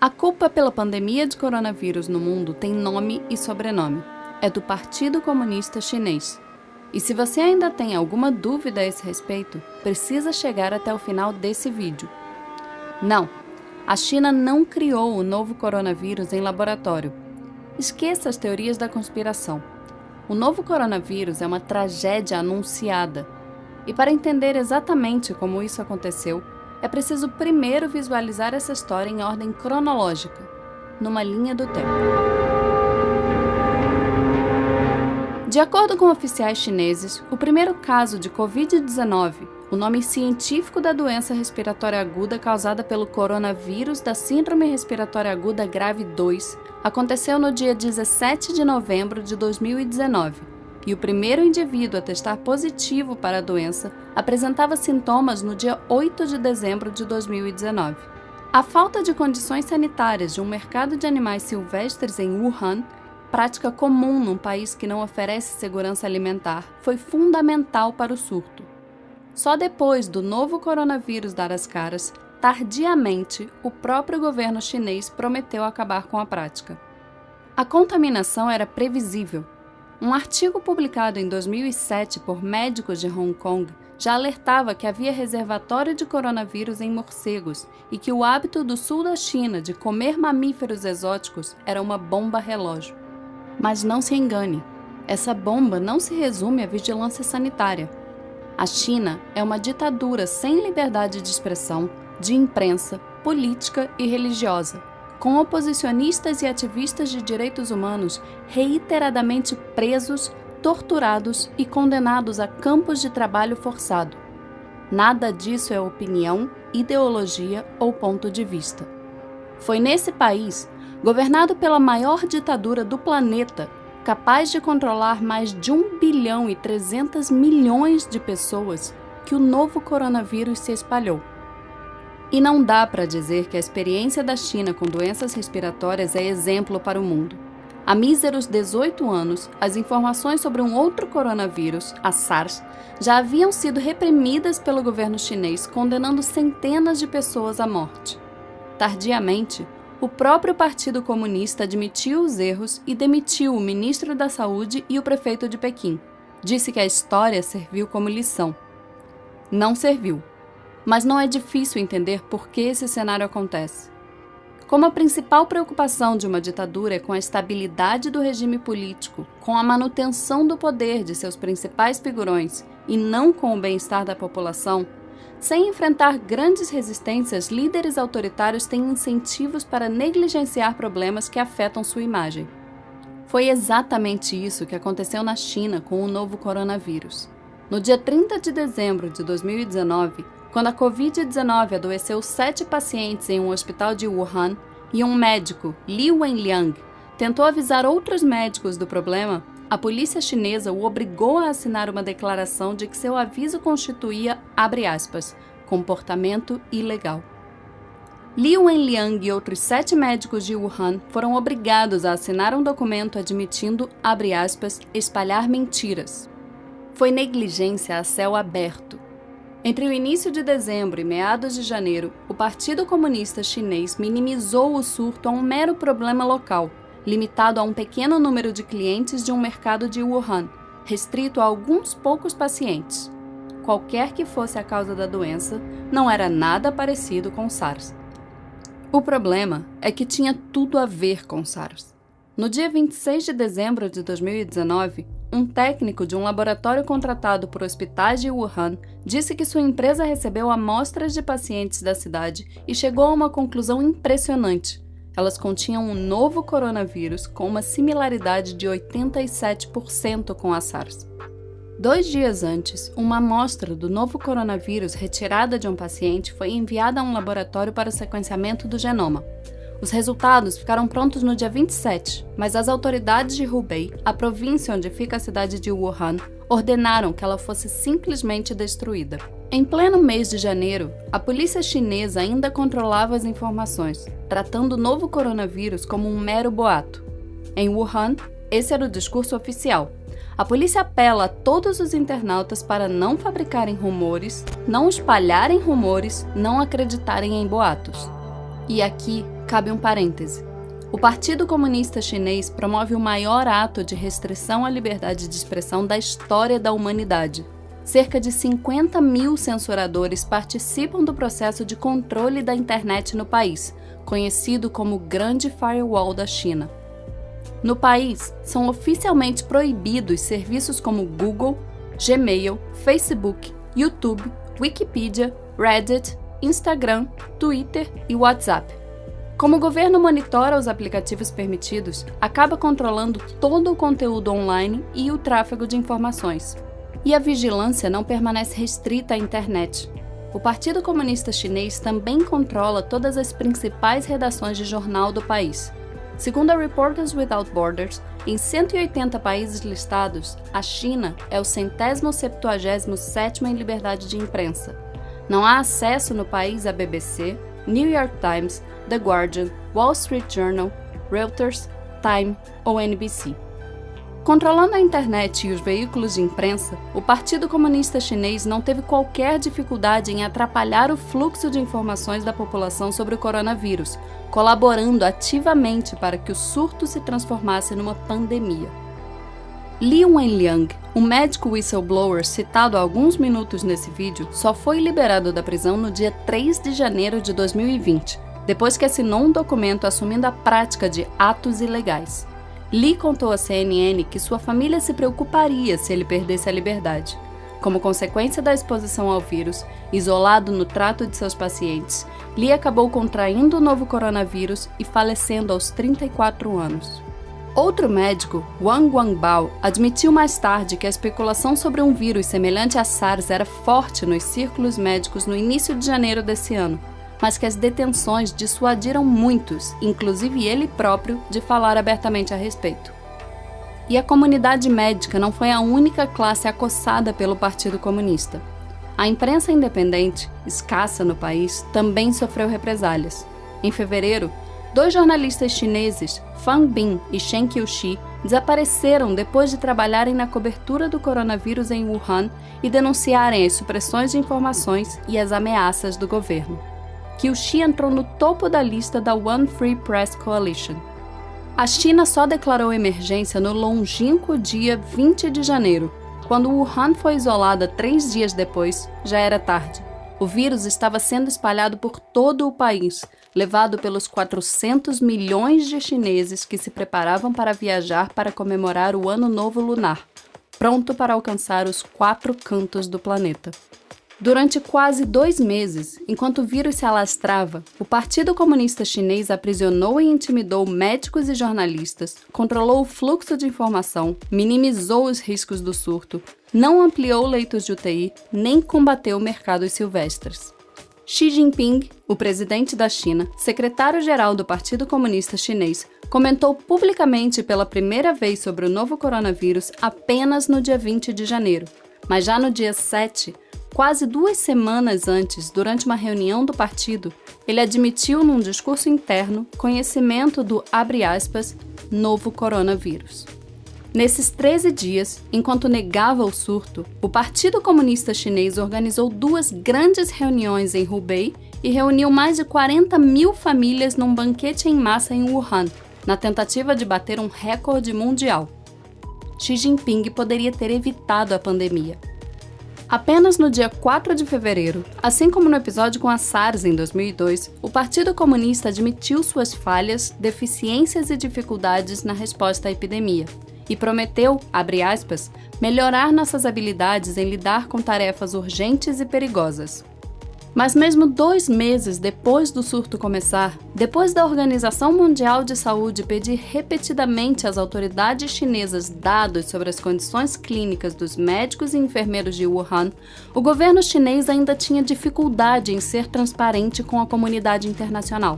A culpa pela pandemia de coronavírus no mundo tem nome e sobrenome. É do Partido Comunista Chinês. E se você ainda tem alguma dúvida a esse respeito, precisa chegar até o final desse vídeo. Não, a China não criou o novo coronavírus em laboratório. Esqueça as teorias da conspiração. O novo coronavírus é uma tragédia anunciada. E para entender exatamente como isso aconteceu, é preciso primeiro visualizar essa história em ordem cronológica, numa linha do tempo. De acordo com oficiais chineses, o primeiro caso de Covid-19, o nome científico da doença respiratória aguda causada pelo coronavírus da Síndrome Respiratória Aguda Grave 2, aconteceu no dia 17 de novembro de 2019. E o primeiro indivíduo a testar positivo para a doença apresentava sintomas no dia 8 de dezembro de 2019. A falta de condições sanitárias de um mercado de animais silvestres em Wuhan, prática comum num país que não oferece segurança alimentar, foi fundamental para o surto. Só depois do novo coronavírus dar as caras, tardiamente, o próprio governo chinês prometeu acabar com a prática. A contaminação era previsível. Um artigo publicado em 2007 por médicos de Hong Kong já alertava que havia reservatório de coronavírus em morcegos e que o hábito do sul da China de comer mamíferos exóticos era uma bomba relógio. Mas não se engane, essa bomba não se resume à vigilância sanitária. A China é uma ditadura sem liberdade de expressão, de imprensa, política e religiosa, com oposicionistas e ativistas de direitos humanos reiteradamente presos, torturados e condenados a campos de trabalho forçado. Nada disso é opinião, ideologia ou ponto de vista. Foi nesse país, governado pela maior ditadura do planeta, capaz de controlar mais de 1 bilhão e 300 milhões de pessoas, que o novo coronavírus se espalhou. E não dá para dizer que a experiência da China com doenças respiratórias é exemplo para o mundo. Há míseros 18 anos, as informações sobre um outro coronavírus, a SARS, já haviam sido reprimidas pelo governo chinês, condenando centenas de pessoas à morte. Tardiamente, o próprio Partido Comunista admitiu os erros e demitiu o ministro da Saúde e o prefeito de Pequim. Disse que a história serviu como lição. Não serviu. Mas não é difícil entender por que esse cenário acontece. Como a principal preocupação de uma ditadura é com a estabilidade do regime político, com a manutenção do poder de seus principais figurões e não com o bem-estar da população, sem enfrentar grandes resistências, líderes autoritários têm incentivos para negligenciar problemas que afetam sua imagem. Foi exatamente isso que aconteceu na China com o novo coronavírus. No dia 30 de dezembro de 2019, quando a Covid-19 adoeceu 7 pacientes em um hospital de Wuhan e um médico, Li Wenliang, tentou avisar outros médicos do problema, a polícia chinesa o obrigou a assinar uma declaração de que seu aviso constituía, abre aspas, comportamento ilegal. Li Wenliang e outros 7 médicos de Wuhan foram obrigados a assinar um documento admitindo, abre aspas, espalhar mentiras. Foi negligência a céu aberto. Entre o início de dezembro e meados de janeiro, o Partido Comunista Chinês minimizou o surto a um mero problema local, limitado a um pequeno número de clientes de um mercado de Wuhan, restrito a alguns poucos pacientes. Qualquer que fosse a causa da doença, não era nada parecido com SARS. O problema é que tinha tudo a ver com SARS. No dia 26 de dezembro de 2019, um técnico de um laboratório contratado por hospitais de Wuhan disse que sua empresa recebeu amostras de pacientes da cidade e chegou a uma conclusão impressionante. Elas continham um novo coronavírus com uma similaridade de 87% com a SARS. 2 dias antes, uma amostra do novo coronavírus retirada de um paciente foi enviada a um laboratório para o sequenciamento do genoma. Os resultados ficaram prontos no dia 27, mas as autoridades de Hubei, a província onde fica a cidade de Wuhan, ordenaram que ela fosse simplesmente destruída. Em pleno mês de janeiro, a polícia chinesa ainda controlava as informações, tratando o novo coronavírus como um mero boato. Em Wuhan, esse era o discurso oficial. A polícia apela a todos os internautas para não fabricarem rumores, não espalharem rumores, não acreditarem em boatos. E aqui cabe um parêntese. O Partido Comunista Chinês promove o maior ato de restrição à liberdade de expressão da história da humanidade. Cerca de 50 mil censuradores participam do processo de controle da internet no país, conhecido como Grande Firewall da China. No país, são oficialmente proibidos serviços como Google, Gmail, Facebook, YouTube, Wikipedia, Reddit, Instagram, Twitter e WhatsApp. Como o governo monitora os aplicativos permitidos, acaba controlando todo o conteúdo online e o tráfego de informações. E a vigilância não permanece restrita à internet. O Partido Comunista Chinês também controla todas as principais redações de jornal do país. Segundo a Reporters Without Borders, em 180 países listados, a China é o 177º em liberdade de imprensa. Não há acesso no país à BBC, New York Times, The Guardian, Wall Street Journal, Reuters, Time ou NBC. Controlando a internet e os veículos de imprensa, o Partido Comunista Chinês não teve qualquer dificuldade em atrapalhar o fluxo de informações da população sobre o coronavírus, colaborando ativamente para que o surto se transformasse numa pandemia. Li Wenliang, um médico whistleblower citado há alguns minutos nesse vídeo, só foi liberado da prisão no dia 3 de janeiro de 2020, depois que assinou um documento assumindo a prática de atos ilegais. Li contou à CNN que sua família se preocuparia se ele perdesse a liberdade. Como consequência da exposição ao vírus, isolado no trato de seus pacientes, Li acabou contraindo o novo coronavírus e falecendo aos 34 anos. Outro médico, Wang Guangbao, admitiu mais tarde que a especulação sobre um vírus semelhante a SARS era forte nos círculos médicos no início de janeiro desse ano, mas que as detenções dissuadiram muitos, inclusive ele próprio, de falar abertamente a respeito. E a comunidade médica não foi a única classe acossada pelo Partido Comunista. A imprensa independente, escassa no país, também sofreu represálias. Em fevereiro, 2 jornalistas chineses, Fang Bin e Shen Qiuxi, desapareceram depois de trabalharem na cobertura do coronavírus em Wuhan e denunciarem as supressões de informações e as ameaças do governo. Qiuxi entrou no topo da lista da One Free Press Coalition. A China só declarou emergência no longínquo dia 20 de janeiro. Quando Wuhan foi isolada 3 dias depois, já era tarde. O vírus estava sendo espalhado por todo o país, levado pelos 400 milhões de chineses que se preparavam para viajar para comemorar o Ano Novo Lunar, pronto para alcançar os 4 cantos do planeta. Durante quase 2 meses, enquanto o vírus se alastrava, o Partido Comunista Chinês aprisionou e intimidou médicos e jornalistas, controlou o fluxo de informação, minimizou os riscos do surto, não ampliou leitos de UTI, nem combateu mercados silvestres. Xi Jinping, o presidente da China, secretário-geral do Partido Comunista Chinês, comentou publicamente pela primeira vez sobre o novo coronavírus apenas no dia 20 de janeiro, mas já no dia 7, quase 2 semanas antes, durante uma reunião do partido, ele admitiu num discurso interno conhecimento do, abre aspas, novo coronavírus. Nesses 13 dias, enquanto negava o surto, o Partido Comunista Chinês organizou 2 grandes reuniões em Hubei e reuniu mais de 40 mil famílias num banquete em massa em Wuhan, na tentativa de bater um recorde mundial. Xi Jinping poderia ter evitado a pandemia. Apenas no dia 4 de fevereiro, assim como no episódio com a SARS em 2002, o Partido Comunista admitiu suas falhas, deficiências e dificuldades na resposta à epidemia e prometeu, abre aspas, melhorar nossas habilidades em lidar com tarefas urgentes e perigosas. Mas mesmo 2 meses depois do surto começar, depois da Organização Mundial de Saúde pedir repetidamente às autoridades chinesas dados sobre as condições clínicas dos médicos e enfermeiros de Wuhan, o governo chinês ainda tinha dificuldade em ser transparente com a comunidade internacional.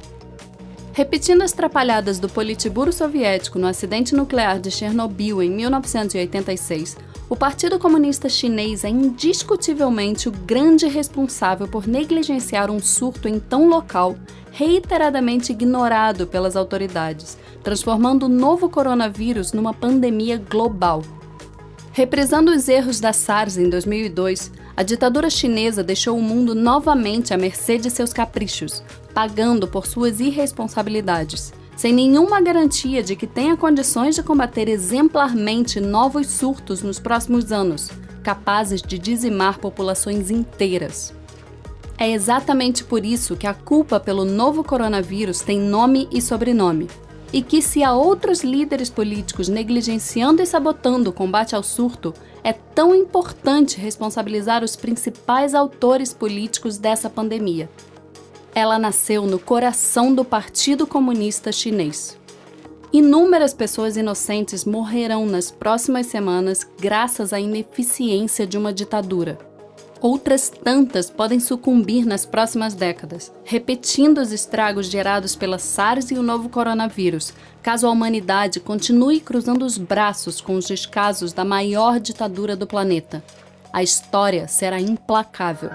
Repetindo as trapalhadas do Politburo soviético no acidente nuclear de Chernobyl em 1986, o Partido Comunista Chinês é indiscutivelmente o grande responsável por negligenciar um surto em tão local, reiteradamente ignorado pelas autoridades, transformando o novo coronavírus numa pandemia global. Reprisando os erros da SARS em 2002, a ditadura chinesa deixou o mundo novamente à mercê de seus caprichos, pagando por suas irresponsabilidades, sem nenhuma garantia de que tenha condições de combater exemplarmente novos surtos nos próximos anos, capazes de dizimar populações inteiras. É exatamente por isso que a culpa pelo novo coronavírus tem nome e sobrenome, e que se há outros líderes políticos negligenciando e sabotando o combate ao surto, é tão importante responsabilizar os principais autores políticos dessa pandemia. Ela nasceu no coração do Partido Comunista Chinês. Inúmeras pessoas inocentes morrerão nas próximas semanas graças à ineficiência de uma ditadura. Outras tantas podem sucumbir nas próximas décadas, repetindo os estragos gerados pela SARS e o novo coronavírus, caso a humanidade continue cruzando os braços com os descasos da maior ditadura do planeta. A história será implacável.